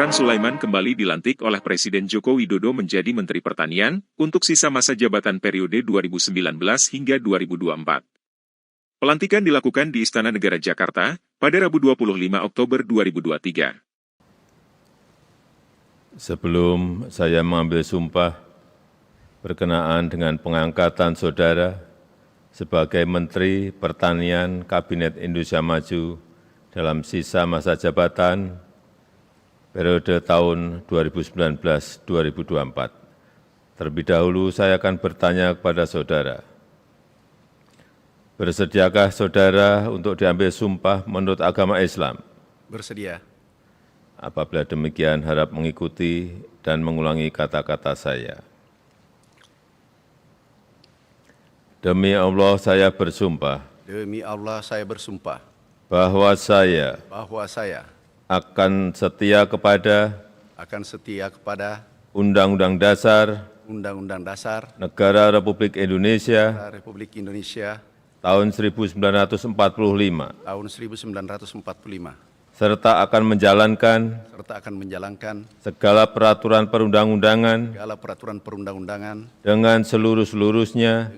Amran Sulaiman kembali dilantik oleh Presiden Joko Widodo menjadi Menteri Pertanian untuk sisa masa jabatan periode 2019 hingga 2024. Pelantikan dilakukan di Istana Negara Jakarta pada Rabu 25 Oktober 2023. Sebelum saya mengambil sumpah berkenaan dengan pengangkatan saudara sebagai Menteri Pertanian Kabinet Indonesia Maju dalam sisa masa jabatan periode tahun 2019-2024. Terlebih dahulu saya akan bertanya kepada saudara, bersediakah saudara untuk diambil sumpah menurut agama Islam? Bersedia. Apabila demikian, harap mengikuti dan mengulangi kata-kata saya. Demi Allah saya bersumpah. Demi Allah saya bersumpah. Bahwa saya. Akan setia kepada. Undang-Undang Dasar. Negara Republik Indonesia. Tahun 1945. Serta akan menjalankan segala peraturan perundang-undangan dengan seluruh-seluruhnya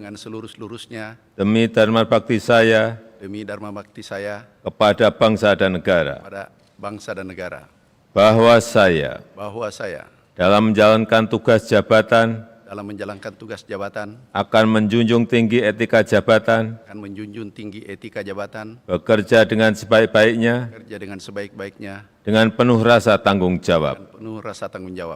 demi dharma bakti saya kepada bangsa dan negara. Bahwa saya dalam menjalankan tugas jabatan akan menjunjung tinggi etika jabatan, bekerja dengan sebaik-baiknya, dengan penuh rasa tanggung jawab.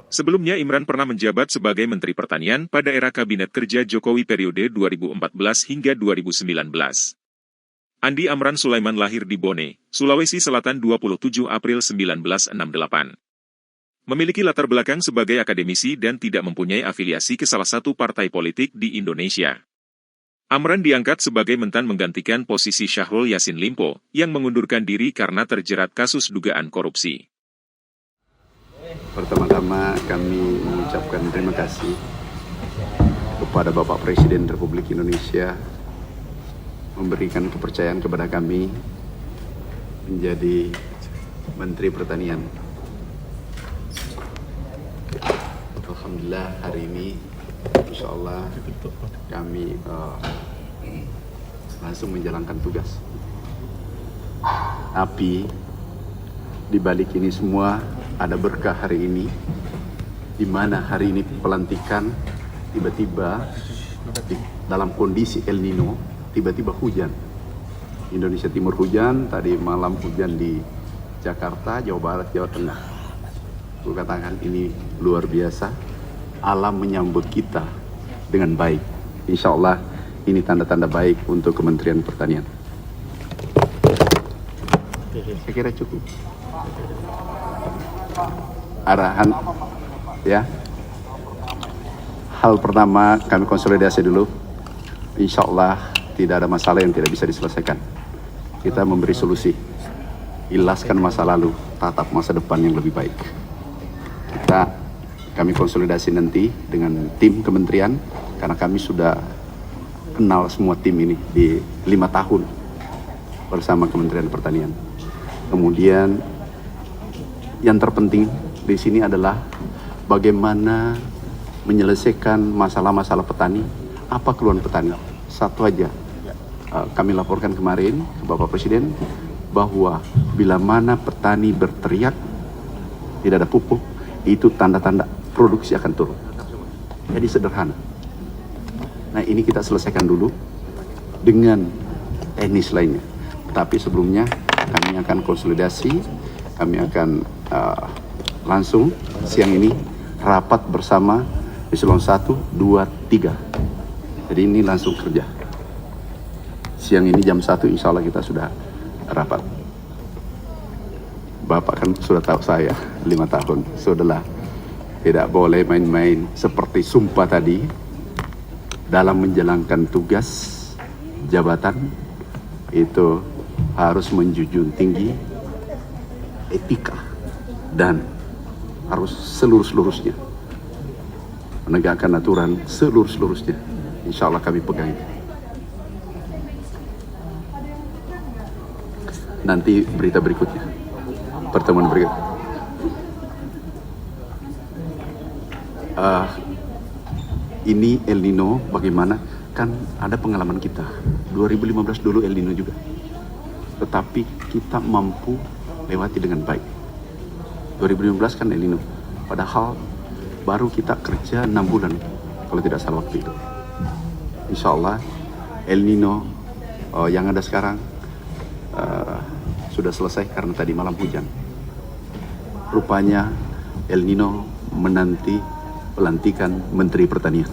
Sebelumnya Imran pernah menjabat sebagai Menteri Pertanian pada era Kabinet Kerja Jokowi periode 2014 hingga 2019. Andi Amran Sulaiman lahir di Bone, Sulawesi Selatan 27 April 1968. Memiliki latar belakang sebagai akademisi dan tidak mempunyai afiliasi ke salah satu partai politik di Indonesia. Amran diangkat sebagai mentan menggantikan posisi Syahrul Yassin Limpo yang mengundurkan diri karena terjerat kasus dugaan korupsi. Pertama-tama kami mengucapkan terima kasih kepada Bapak Presiden Republik Indonesia memberikan kepercayaan kepada kami menjadi Menteri Pertanian. Alhamdulillah hari ini insya Allah kami langsung menjalankan tugas. Tapi di balik ini semua ada berkah hari ini, di mana hari ini pelantikan tiba-tiba dalam kondisi El Nino, tiba-tiba hujan. Indonesia Timur hujan, tadi malam hujan di Jakarta, Jawa Barat, Jawa Tengah. Aku katakan ini luar biasa. Alam menyambut kita dengan baik. Insya Allah ini tanda-tanda baik untuk Kementerian Pertanian. Saya kira cukup. Arahan, ya. Hal pertama kami konsolidasi dulu. Insya Allah tidak ada masalah yang tidak bisa diselesaikan. Kita memberi solusi. Ilaskan masa lalu, tatap masa depan yang lebih baik. Kami konsolidasi nanti dengan tim kementerian, karena kami sudah kenal semua tim ini di 5 tahun bersama Kementerian Pertanian. Kemudian yang terpenting di sini adalah bagaimana menyelesaikan masalah-masalah petani. Apa keluhan petani? Satu aja, kami laporkan kemarin ke Bapak Presiden bahwa bila mana petani berteriak tidak ada pupuk, itu tanda-tanda produksi akan turun. Jadi sederhana. Nah ini kita selesaikan dulu dengan teknis lainnya. Tapi sebelumnya kami akan konsolidasi, kami akan langsung siang ini rapat bersama eselon 1, 2, 3. Jadi ini langsung kerja. Siang ini jam 1 insya Allah kita sudah rapat. Bapak kan sudah tahu saya 5 tahun, sudahlah. Tidak boleh main-main seperti sumpah tadi dalam menjalankan tugas jabatan itu harus menjunjung tinggi etika dan harus seluruh-seluruhnya menegakkan aturan seluruh-seluruhnya. Insya Allah kami pegang. Nanti berita berikutnya, pertemuan berikutnya. ini El Nino bagaimana, kan ada pengalaman kita 2015 dulu El Nino juga, tetapi kita mampu lewati dengan baik. 2015 kan El Nino, padahal baru kita kerja 6 bulan kalau tidak salah waktu itu. Insya Allah El Nino yang ada sekarang sudah selesai karena tadi malam hujan. Rupanya El Nino menanti pelantikan Menteri Pertanian.